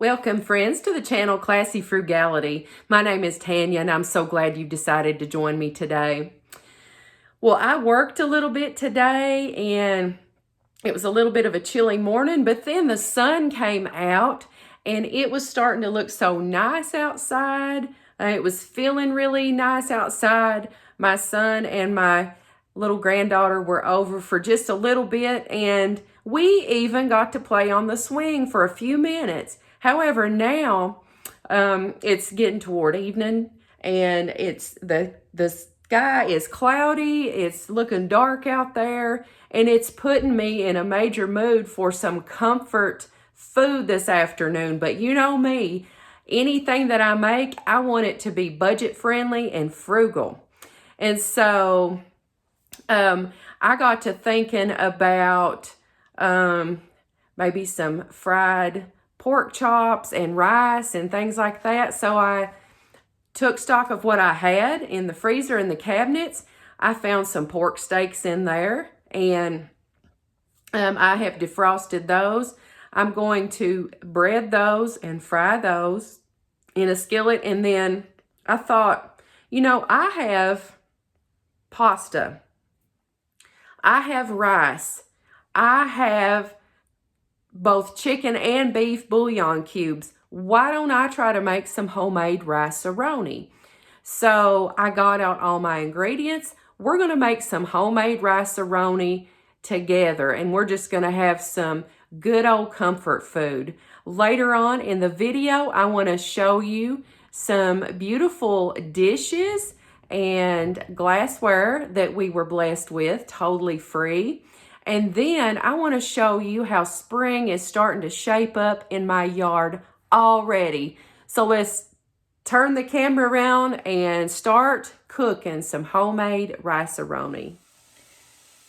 Welcome, friends, to the channel Classy Frugality. My name is Tanya, and I'm so glad you decided to join me today. Well, I worked a little bit today, and it was a little bit of a chilly morning, but then the sun came out, and it was starting to look so nice outside. It was feeling really nice outside. My son and my little granddaughter were over for just a little bit, and we even got to play on the swing for a few minutes. However, now it's getting toward evening, and it's the sky is cloudy. It's looking dark out there, and it's putting me in a major mood for some comfort food this afternoon. But you know me, anything that I make, I want it to be budget friendly and frugal. And so I got to thinking about maybe some fried pork chops and rice and things like that. So I took stock of what I had in the freezer and the cabinets. I found some pork steaks in there, and I have defrosted those. I'm going to bread those and fry those in a skillet. And then I thought, you know, I have pasta, I have rice, I have both chicken and beef bouillon cubes. Why don't I try to make some homemade rice-a-roni? So I got out all my ingredients. We're going to make some homemade rice-a-roni together, and we're just going to have some good old comfort food. Later on in the video, I want to show you some beautiful dishes and glassware that we were blessed with, totally free. And then I want to show you how spring is starting to shape up in my yard already. So let's turn the camera around and start cooking some homemade rice-a-roni.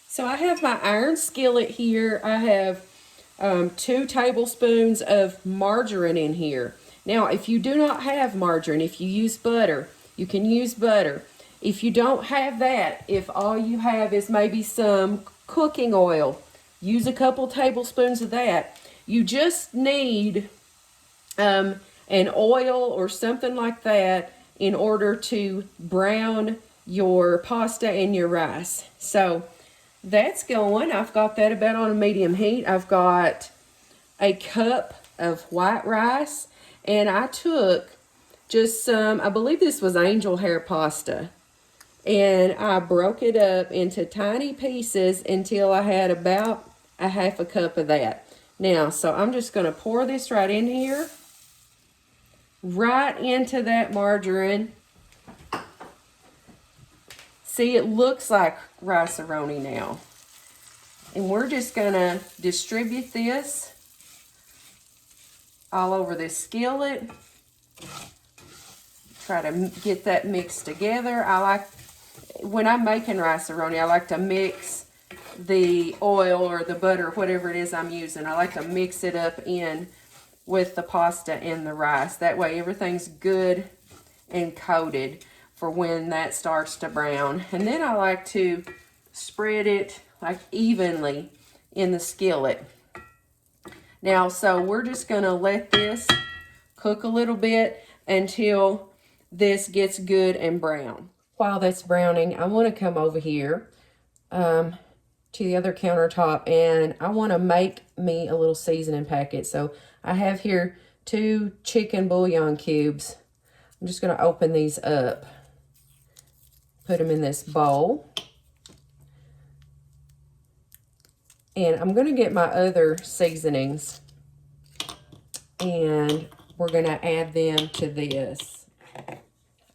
So I have my iron skillet here. I have 2 tablespoons of margarine in here. Now, if you do not have margarine, if you use butter, you can use butter. If you don't have that, if all you have is maybe some cooking oil, use a couple tablespoons of that. You just need an oil or something like that in order to brown your pasta and your rice. So that's going. I've got that about on a medium heat. I've got a cup of white rice, and I took just some, I believe this was angel hair pasta, and I broke it up into tiny pieces until I had about a half a cup of that. Now, so I'm just going to pour this right in here, right into that margarine. See, it looks like rice-a-roni now. And we're just going to distribute this all over this skillet. Try to get that mixed together. When I'm making rice-a-roni, I like to mix the oil or the butter, whatever it is I'm using. I like to mix it up in with the pasta and the rice. That way everything's good and coated for when that starts to brown. And then I like to spread it like evenly in the skillet. Now, so we're just going to let this cook a little bit until this gets good and brown. While that's browning, I want to come over here to the other countertop, and I want to make me a little seasoning packet. So I have here 2 chicken bouillon cubes. I'm just going to open these up, put them in this bowl, and I'm going to get my other seasonings, and we're going to add them to this.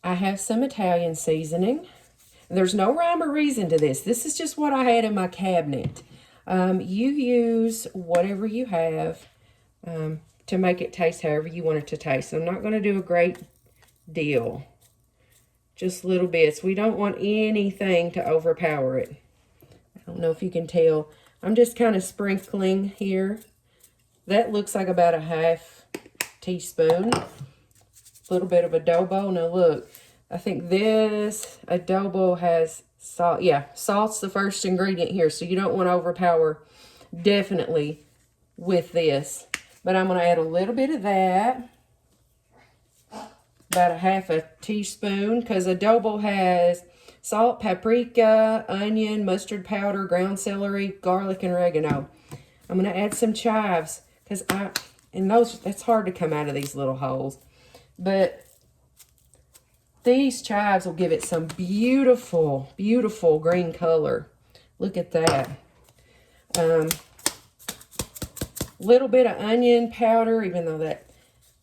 I have some Italian seasoning. There's no rhyme or reason to this. This is just what I had in my cabinet. You use whatever you have to make it taste however you want it to taste. So I'm not going to do a great deal. Just little bits. We don't want anything to overpower it. I don't know if you can tell. I'm just kind of sprinkling here. That looks like about a half teaspoon. A little bit of adobo. Now look, I think this adobo has salt. Yeah, salt's the first ingredient here, so you don't want to overpower definitely with this. but I'm going to add a little bit of that. About a half a teaspoon, because adobo has salt, paprika, onion, mustard powder, ground celery, garlic, and oregano. I'm going to add some chives, because that's hard to come out of these little holes. But these chives will give it some beautiful, beautiful green color. Look at that. Little bit of onion powder, even though that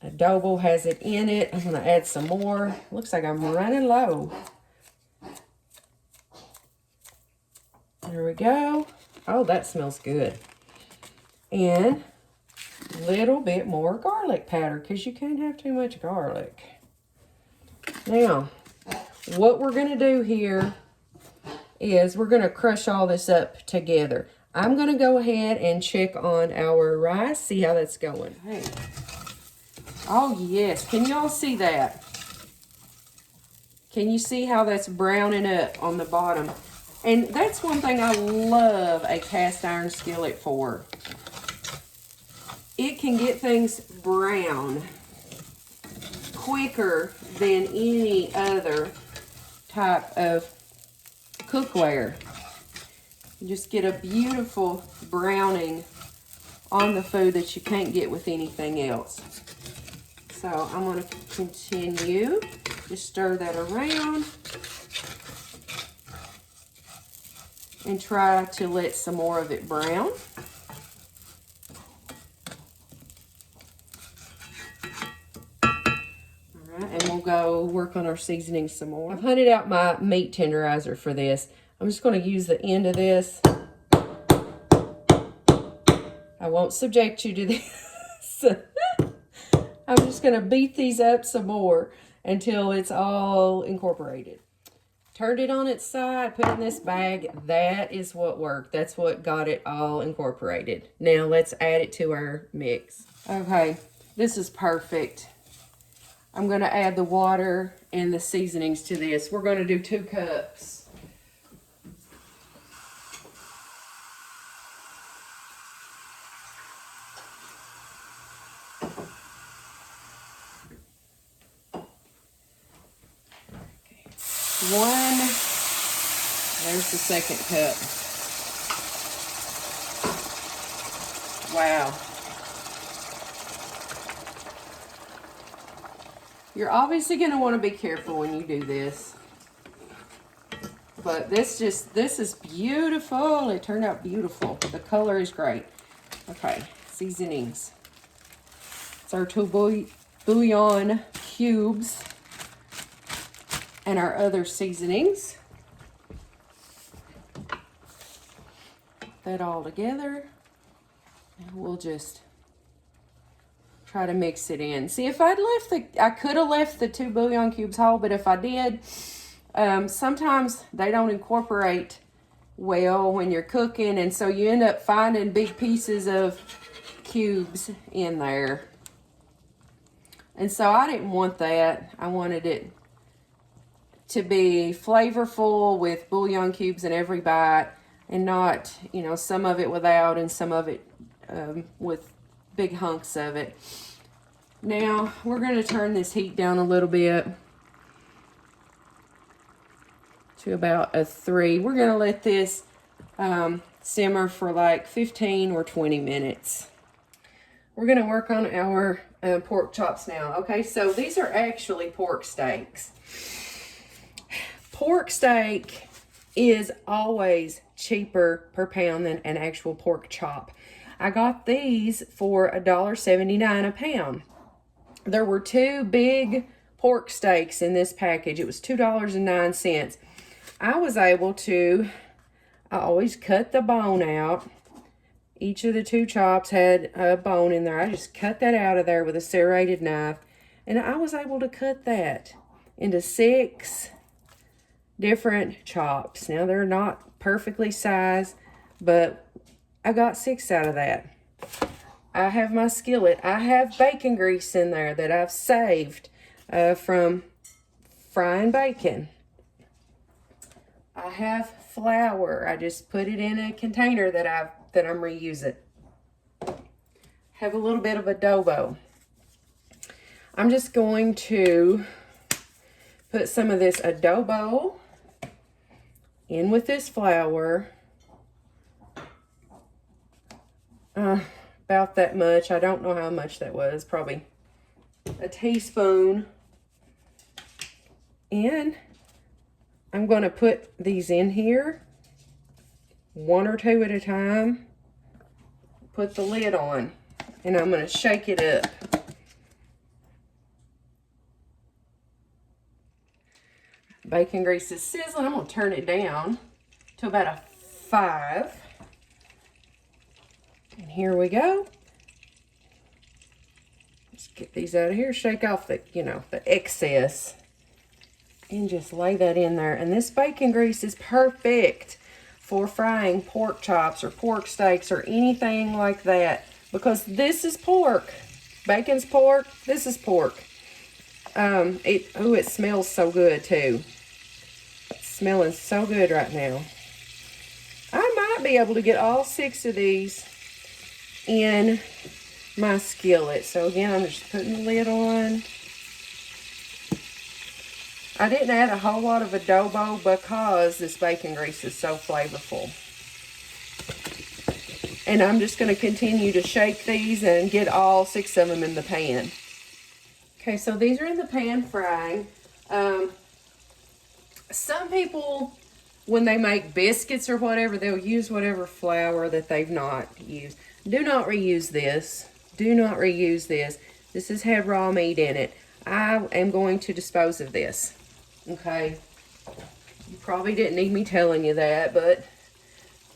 adobo has it in it. I'm going to add some more. Looks like I'm running low. There we go. Oh, that smells good. And a little bit more garlic powder, because you can't have too much garlic. Now, what we're going to do here is we're going to crush all this up together. I'm going to go ahead and check on our rice, see how that's going. Hey. Oh, yes. Can y'all see that? Can you see how that's browning up on the bottom? And that's one thing I love a cast iron skillet for. It can get things brown quicker than any other type of cookware. You just get a beautiful browning on the food that you can't get with anything else. So I'm going to continue to stir that around and try to let some more of it brown. And we'll go work on our seasoning some more. I've hunted out my meat tenderizer for this. I'm just going to use the end of this. I won't subject you to this. I'm just going to beat these up some more until it's all incorporated. Turned it on its side, put it in this bag. That is what worked. That's what got it all incorporated. Now let's add it to our mix. Okay, this is perfect. I'm going to add the water and the seasonings to this. We're going to do 2 cups. One, there's the 2nd cup. Wow. You're obviously going to want to be careful when you do this. But this is beautiful. It turned out beautiful. The color is great. Okay, seasonings. It's our 2 bouillon cubes and our other seasonings. Put that all together. And we'll just try to mix it in. See, if I'd left I could have left the 2 bouillon cubes whole, but if I did, sometimes they don't incorporate well when you're cooking, and so you end up finding big pieces of cubes in there. And so I didn't want that. I wanted it to be flavorful with bouillon cubes in every bite, and not, you know, some of it without and some of it with big hunks of it. Now we're going to turn this heat down a little bit to about a 3. We're going to let this simmer for like 15 or 20 minutes. We're going to work on our pork chops now. Okay, so these are actually pork steaks. Pork steak is always cheaper per pound than an actual pork chop. I got these for $1.79 a pound. There were 2 big pork steaks in this package. It was $2.09. I was able to, I always cut the bone out. Each of the 2 chops had a bone in there. I just cut that out of there with a serrated knife. And I was able to cut that into 6 different chops. Now, they're not perfectly sized, but I got 6 out of that. I have my skillet. I have bacon grease in there that I've saved from frying bacon. I have flour. I just put it in a container that I'm reusing. have a little bit of adobo. I'm just going to put some of this adobo in with this flour. About that much. I don't know how much that was. Probably a teaspoon. And I'm going to put these in here, 1 or 2 at a time. Put the lid on, and I'm going to shake it up. Bacon grease is sizzling. I'm going to turn it down to about a 5. And here we go. Let's get these out of here. Shake off the, the excess. And just lay that in there. And this bacon grease is perfect for frying pork chops or pork steaks or anything like that. Because this is pork. Bacon's pork. This is pork. It smells so good too. It's smelling so good right now. I might be able to get all 6 of these in my skillet. So again, I'm just putting the lid on. I didn't add a whole lot of adobo because this bacon grease is so flavorful. And I'm just going to continue to shake these and get all 6 of them in the pan. Okay, so these are in the pan frying. Some people, when they make biscuits or whatever, they'll use whatever flour that they've not used. Do not reuse this. Do not reuse this. This has had raw meat in it. I am going to dispose of this. Okay, you probably didn't need me telling you that, but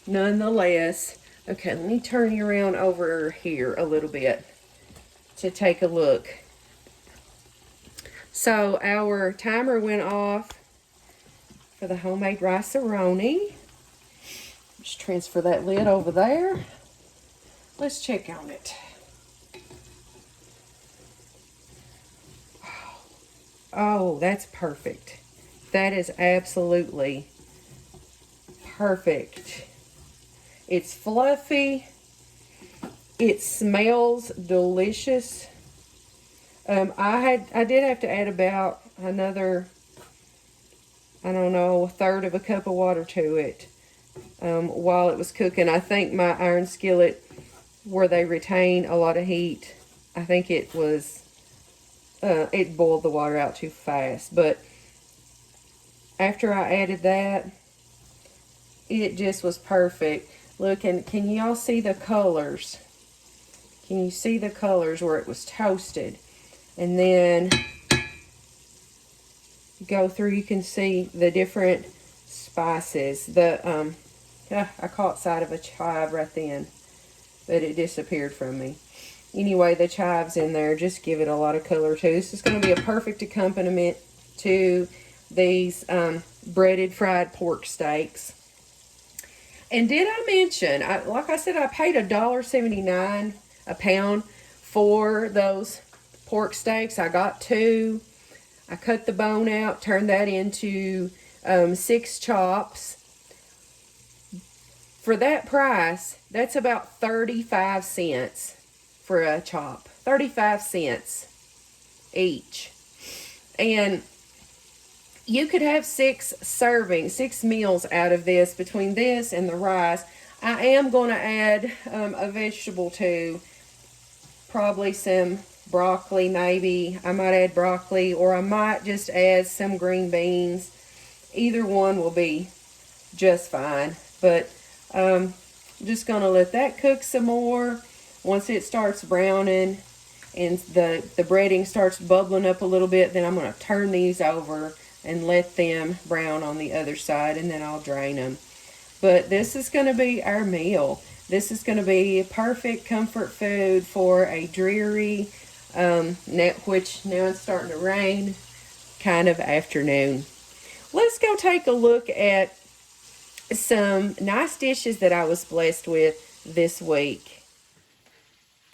nonetheless. Okay, let me turn you around over here a little bit to take a look. So our timer went off for the homemade rice Roni. Just transfer that lid over there. Let's check on it. Oh, that's perfect. That is absolutely perfect. It's fluffy. It smells delicious. I did have to add about another, I don't know, 1/3 of a cup of water to it while it was cooking. I think my iron skillet, where they retain a lot of heat, I think it was, it boiled the water out too fast. But after I added that, it just was perfect. Look, and can y'all see the colors? Can you see the colors where it was toasted? And then go through, you can see the different spices. I caught sight of a chive right then, but it disappeared from me. Anyway, the chives in there just give it a lot of color too. This is going to be a perfect accompaniment to these breaded fried pork steaks. And did I mention, like I said, I paid $1.79 a pound for those pork steaks. I got 2. I cut the bone out, turned that into 6 chops. For that price, that's about 35 cents for a chop. 35 cents each. And you could have 6 servings, 6 meals out of this between this and the rice. I am going to add a vegetable too. Probably some broccoli maybe. I might add broccoli, or I might just add some green beans. Either one will be just fine. But I'm just going to let that cook some more. Once it starts browning and the breading starts bubbling up a little bit, then I'm going to turn these over and let them brown on the other side, and then I'll drain them. But this is going to be our meal. This is going to be perfect comfort food for a dreary, which now it's starting to rain, kind of afternoon. Let's go take a look at some nice dishes that I was blessed with this week.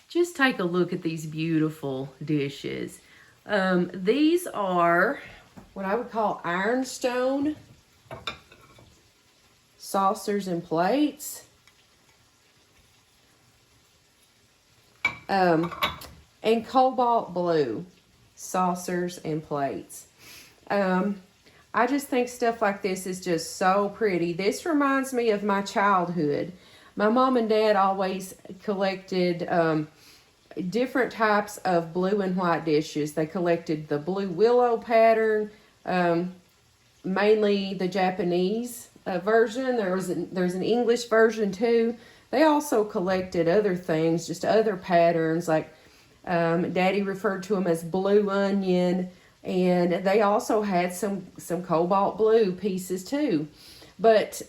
Just take a look at these beautiful dishes. These are what I would call ironstone saucers and plates. and cobalt blue saucers and plates. I just think stuff like this is just so pretty. This reminds me of my childhood. My mom and dad always collected different types of blue and white dishes. They collected the blue willow pattern, mainly the Japanese version. There's an English version too. They also collected other things, just other patterns, like Daddy referred to them as blue onion, and they also had some cobalt blue pieces too. But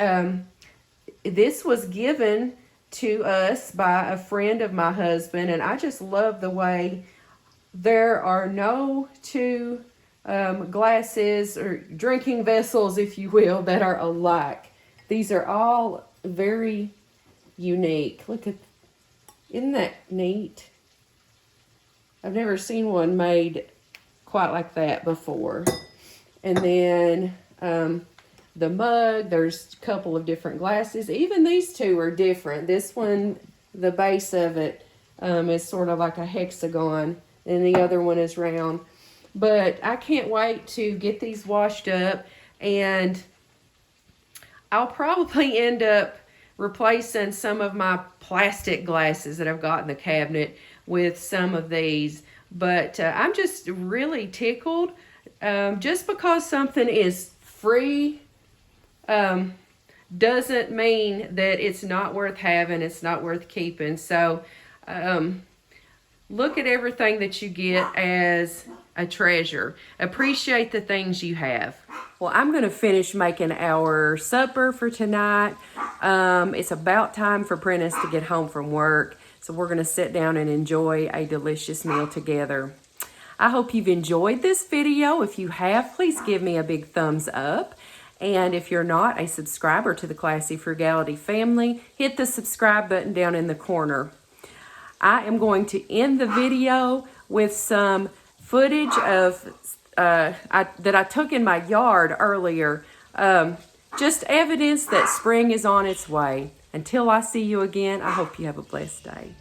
this was given to us by a friend of my husband, and I just love the way there are no two glasses or drinking vessels, if you will, that are alike. These are all very unique. Look at, isn't that neat? I've never seen one made quite like that before. And then the mug, there's a couple of different glasses. Even these two are different. This one, the base of it is sort of like a hexagon, and the other one is round. But I can't wait to get these washed up, and I'll probably end up replacing some of my plastic glasses that I've got in the cabinet with some of these. But I'm just really tickled. Just because something is free doesn't mean that it's not worth having, it's not worth keeping. So look at everything that you get as a treasure. Appreciate the things you have. Well, I'm going to finish making our supper for tonight. It's about time for Prentice to get home from work. So we're going to sit down and enjoy a delicious meal together. I hope you've enjoyed this video. If you have, please give me a big thumbs up. And if you're not a subscriber to the Classy Frugality family, hit the subscribe button down in the corner. I am going to end the video with some footage of that I took in my yard earlier. Just evidence that spring is on its way. Until I see you again, I hope you have a blessed day.